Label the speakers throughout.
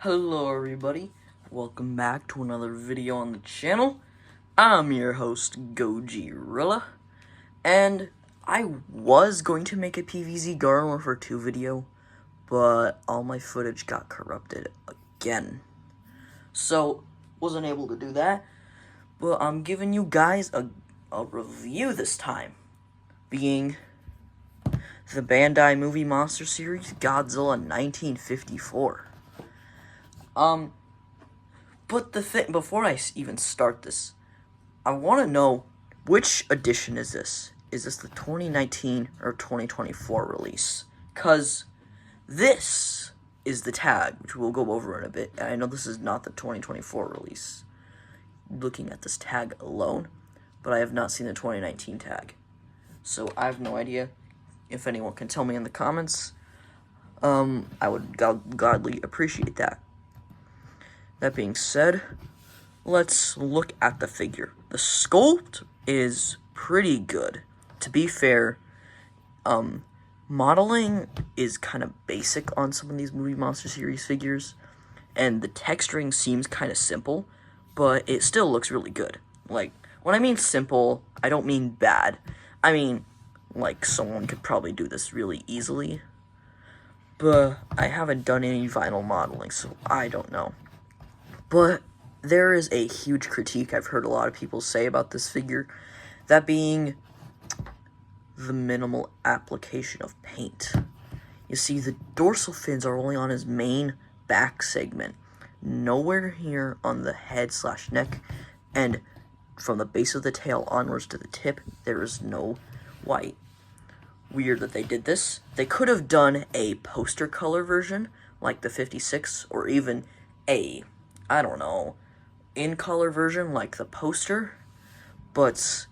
Speaker 1: Hello everybody, welcome back to another video on the channel. I'm your host, Godzilla, and I was going to make a PVZ Garden Warfare 2 video, but all my footage got corrupted again. So, wasn't able to do that, but I'm giving you guys a review this time, being the Bandai movie monster series, Godzilla 1954. But before I even start this, I want to know, which edition is this? Is this the 2019 or 2024 release? Because this is the tag, which we'll go over in a bit. And I know this is not the 2024 release, looking at this tag alone, but I have not seen the 2019 tag. So I have no idea. If anyone can tell me in the comments, I would gladly appreciate that. That being said, let's look at the figure. The sculpt is pretty good. To be fair, modeling is kind of basic on some of these movie monster series figures, and the texturing seems kind of simple, but it still looks really good. Like, when I mean simple, I don't mean bad. I mean, like, someone could probably do this really easily, but I haven't done any vinyl modeling, so I don't know. But there is a huge critique I've heard a lot of people say about this figure, that being the minimal application of paint. You see, the dorsal fins are only on his main back segment, nowhere here on the head/neck, and from the base of the tail onwards to the tip, there is no white. Weird that they did this. They could have done a poster color version, like the 56, or even a, I don't know, in-color version like the poster, but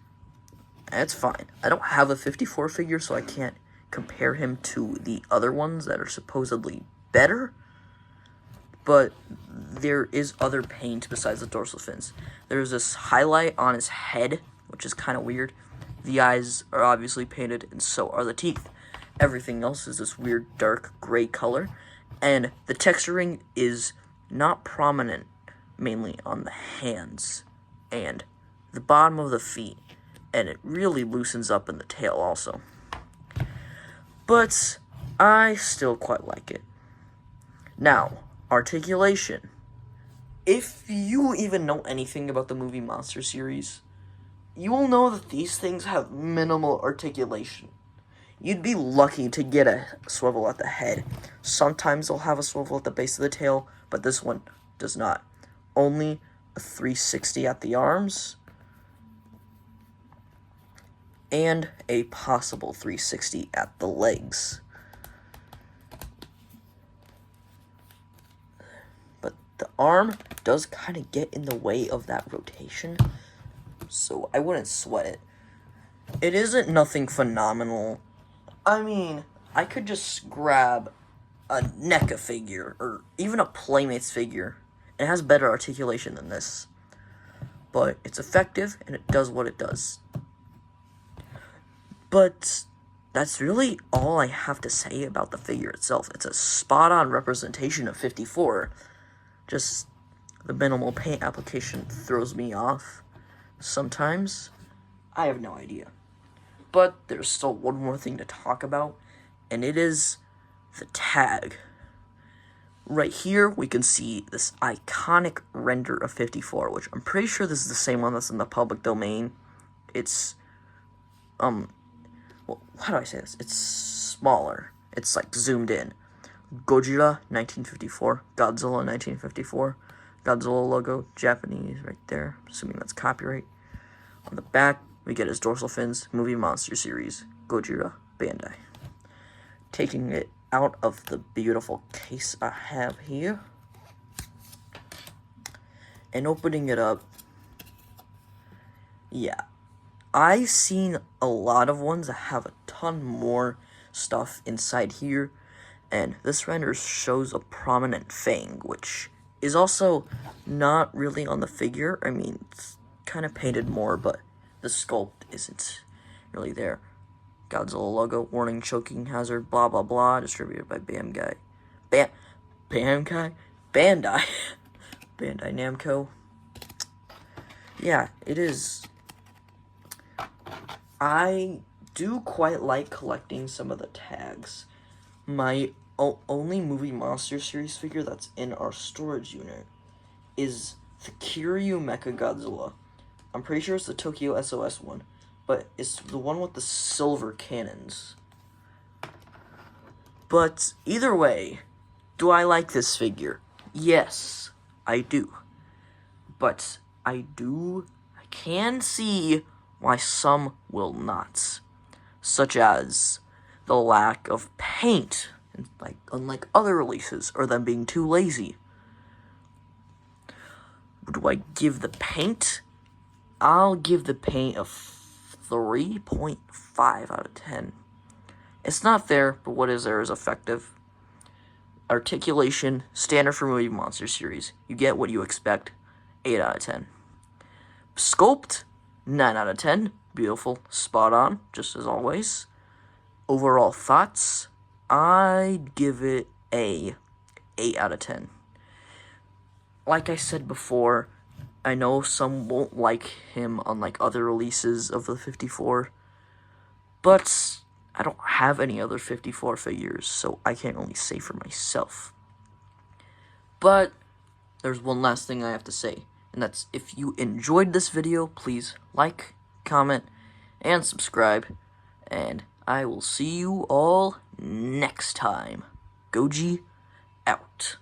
Speaker 1: that's fine. I don't have a 54 figure, so I can't compare him to the other ones that are supposedly better, but there is other paint besides the dorsal fins. There's this highlight on his head, which is kind of weird. The eyes are obviously painted, and so are the teeth. Everything else is this weird dark gray color, and the texturing is not prominent, mainly on the hands and the bottom of the feet, and it really loosens up in the tail also. But I still quite like it. Now, articulation. If you even know anything about the movie monster series, you will know that these things have minimal articulation. You'd be lucky to get a swivel at the head. Sometimes they'll have a swivel at the base of the tail, but this one does not. Only a 360 at the arms, and a possible 360 at the legs. But the arm does kind of get in the way of that rotation, so I wouldn't sweat it. It isn't nothing phenomenal. I mean, I could just grab a NECA figure, or even a Playmates figure. It has better articulation than this, but it's effective, and it does what it does. But that's really all I have to say about the figure itself. It's a spot-on representation of 54. Just the minimal paint application throws me off sometimes. I have no idea. But there's still one more thing to talk about, and it is the tag. Right here, we can see this iconic render of 54, which I'm pretty sure this is the same one that's in the public domain. It's, well, how do I say this? It's smaller. It's, like, zoomed in. Godzilla, 1954. Godzilla, 1954. Godzilla logo, Japanese, right there. Assuming that's copyright. On the back, we get his dorsal fins, movie monster series, Godzilla, Bandai. Taking it out of the beautiful case I have here, and opening it up, yeah, I've seen a lot of ones that have a ton more stuff inside here, and this render shows a prominent fang, which is also not really on the figure. I mean, it's kind of painted more, but the sculpt isn't really there. Godzilla logo, warning, choking hazard, blah blah blah, distributed by Bandai. Bandai. Bandai Namco. Yeah, it is. I do quite like collecting some of the tags. My only Movie Monster series figure that's in our storage unit is the Kiryu Mechagodzilla. I'm pretty sure it's the Tokyo SOS one, but it's the one with the silver cannons. But either way, do I like this figure? Yes, I do. But I can see why some will not. Such as the lack of paint, like unlike other releases, or them being too lazy. Do I give the paint? I'll give the paint a 3.5 out of 10. It's not fair, but what is there is effective. Articulation, standard for Movie Monster series. You get what you expect, 8 out of 10. Sculpt, 9 out of 10. Beautiful, spot on, just as always. Overall thoughts, I'd give it a 8 out of 10. Like I said before, I know some won't like him unlike other releases of the 54, but I don't have any other 54 figures, so I can't really say for myself. But there's one last thing I have to say, and that's if you enjoyed this video, please like, comment, and subscribe, and I will see you all next time. Goji out.